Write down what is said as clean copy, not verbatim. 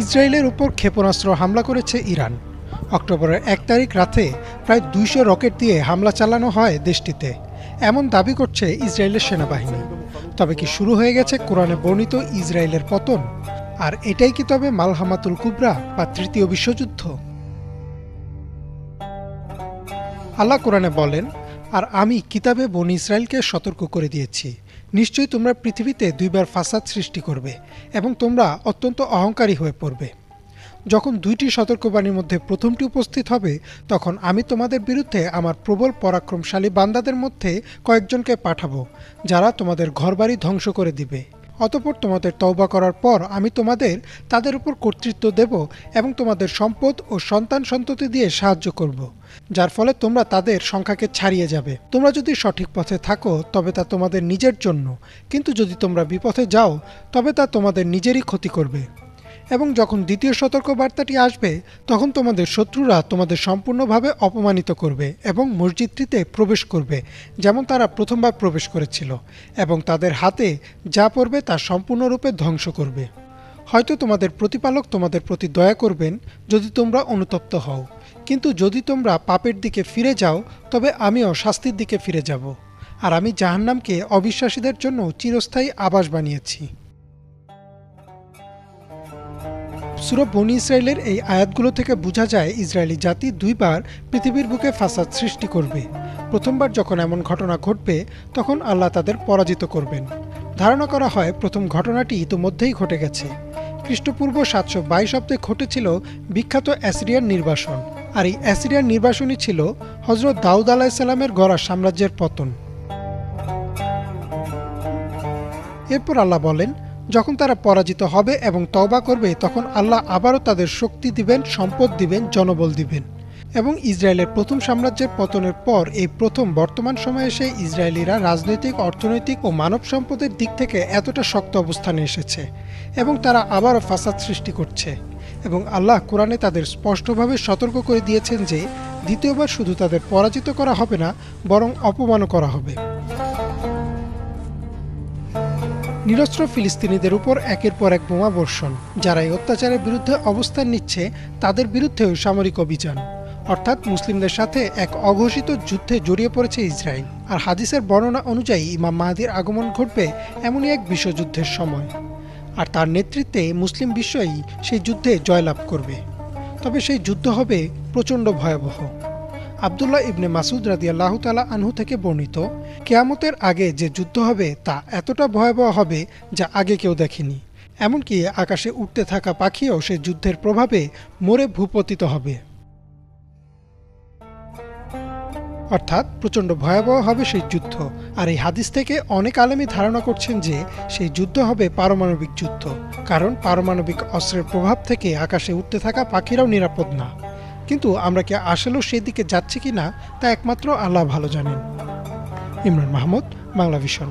ইসরায়েলের উপর ক্ষেপণাস্ত্র হামলা করেছে ইরান। অক্টোবরের ১ তারিখ রাতে প্রায় ২০০ রকেট দিয়ে হামলা চালানো হয় দেশটিতে, এমন দাবি করছে ইসরায়েলের সেনাবাহিনী। তবে কি শুরু হয়ে গেছে কোরআনে বর্ণিত ইসরায়েলের পতন? আর এটাই কি তবে মালহামাতুল কুবরা বা তৃতীয় বিশ্বযুদ্ধ? আল্লাহ কোরআনে বলেন, আর আমি কিতাবে বনী ইসরায়েলকে সতর্ক করে দিয়েছি, নিশ্চয়ই তোমরা পৃথিবীতে দুইবার ফাসাদ সৃষ্টি করবে এবং তোমরা অত্যন্ত অহংকারী হয়ে পড়বে। যখন দুইটি সতর্কবাণীর মধ্যে প্রথমটি উপস্থিত হবে, তখন আমি তোমাদের বিরুদ্ধে আমার প্রবল পরাক্রমশালী বান্দাদের মধ্যে কয়েকজনকে পাঠাবো, যারা তোমাদের ঘরবাড়ি ধ্বংস করে দিবে। অতঃপর তোমাদের তওবা করার পর আমি তাদের উপর কর্তৃত্ব দেব এবং তোমাদের সম্পদ ও সন্তান সন্ততি দিয়ে সাহায্য করব, যার ফলে তোমরা তাদের সংখ্যাকে ছাড়িয়ে যাবে। তোমরা যদি সঠিক পথে থাকো তবে তা তোমাদের নিজের জন্য, কিন্তু যদি তোমরা বিপথে যাও তবে তা তোমাদের নিজেরই ক্ষতি করবে। এবং যখন দ্বিতীয় সতর্কবার্তাটি আসবে, তখন তোমাদের শত্রুরা তোমাদের সম্পূর্ণভাবে অপমানিত করবে এবং মসজিদটিতে প্রবেশ করবে যেমন তারা প্রথমবার প্রবেশ করেছিল, এবং তাদের হাতে যা পড়বে তা সম্পূর্ণরূপে ধ্বংস করবে। হয়তো তোমাদের প্রতিপালক তোমাদের প্রতি দয়া করবেন যদি তোমরা অনুতপ্ত হও, কিন্তু যদি তোমরা পাপের দিকে ফিরে যাও তবে আমিও শাস্তির দিকে ফিরে যাব, আর আমি জাহান্নামকে অবিশ্বাসীদের জন্য চিরস্থায়ী আবাস বানিয়েছি। সূরা বনী ইসরায়েলের এই আয়াতগুলো থেকে বোঝা যায় ইসরায়েলি জাতি দুইবার পৃথিবীর বুকে ফাসাদ সৃষ্টি করবে। প্রথমবার যখন এমন ঘটনা ঘটবে, তখন আল্লাহ তাদের পরাজিত করবেন। ধারণা করা হয় প্রথম ঘটনাটি ইতোমধ্যেই ঘটে গেছে। খ্রিস্টপূর্ব ৭২২ অব্দে ঘটেছিল বিখ্যাত অ্যাসিরিয়ান নির্বাসন, আর এই অ্যাসিরিয়ান নির্বাসনই ছিল হযরত দাউদ আলাইহিসসালামের গড়া সাম্রাজ্যের পতন। এরপর আল্লাহ বলেন, যখন তারা পরাজিত হবে এবং তওবা করবে, তখন আল্লাহ আবারও তাদের শক্তি দিবেন, সম্পদ দিবেন, জনবল দিবেন। এবং ইসরায়েলের প্রথম সাম্রাজ্যের পতনের পর এই প্রথম বর্তমান সময়ে এসে ইসরায়েলিরা রাজনৈতিক, অর্থনৈতিক ও মানব সম্পদের দিক থেকে এতটা শক্ত অবস্থানে এসেছে, এবং তারা আবারও ফাসাদ সৃষ্টি করছে। এবং আল্লাহ কোরআনে তাদের স্পষ্টভাবে সতর্ক করে দিয়েছেন যে দ্বিতীয়বার শুধু তাদের পরাজিত করা হবে না, বরং অপমানও করা হবে। নিরস্ত্র ফিলিস্তিনিদের উপর একের পর এক বোমা বর্ষণ, যারা এই অত্যাচারের বিরুদ্ধে অবস্থান নিচ্ছে তাদের বিরুদ্ধেও সামরিক অভিযান, অর্থাৎ মুসলিমদের সাথে এক অঘোষিত যুদ্ধে জড়িয়ে পড়েছে ইসরায়েল। আর হাদিসের বর্ণনা অনুযায়ী ইমাম মাহদির আগমন ঘটবে এমনই এক বিশ্বযুদ্ধের সময়, আর তার নেতৃত্বে মুসলিম বিশ্বই সেই যুদ্ধে জয়লাভ করবে। তবে সেই যুদ্ধ হবে প্রচণ্ড ভয়াবহ। আবদুল্লাহ ইবনে মাসুদ রাদিয়াল্লাহু তাআলা আনহু থেকে বর্ণিত, কিয়ামতের আগে যে যুদ্ধ হবে তা এতটা ভয়াবহ হবে যা আগে কেউ দেখেনি। এমনকি আকাশে উঠতে থাকা পাখিও সেই যুদ্ধের প্রভাবে মরে ভূপতিত হবে। অর্থাৎ প্রচণ্ড ভয়াবহ হবে সেই যুদ্ধ। আর এই হাদিস থেকে অনেক আলেমই ধারণা করছেন যে সেই যুদ্ধ হবে পারমাণবিক যুদ্ধ, কারণ পারমাণবিক অস্ত্রের প্রভাব থেকে আকাশে উঠতে থাকা পাখিরাও নিরাপদ না। কিন্তু আমরা কি আসলেও সেই দিকে যাচ্ছি কিনা তা একমাত্র আল্লাহ ভালো জানেন। ইমরান মাহমুদ, বাংলা ভিশন।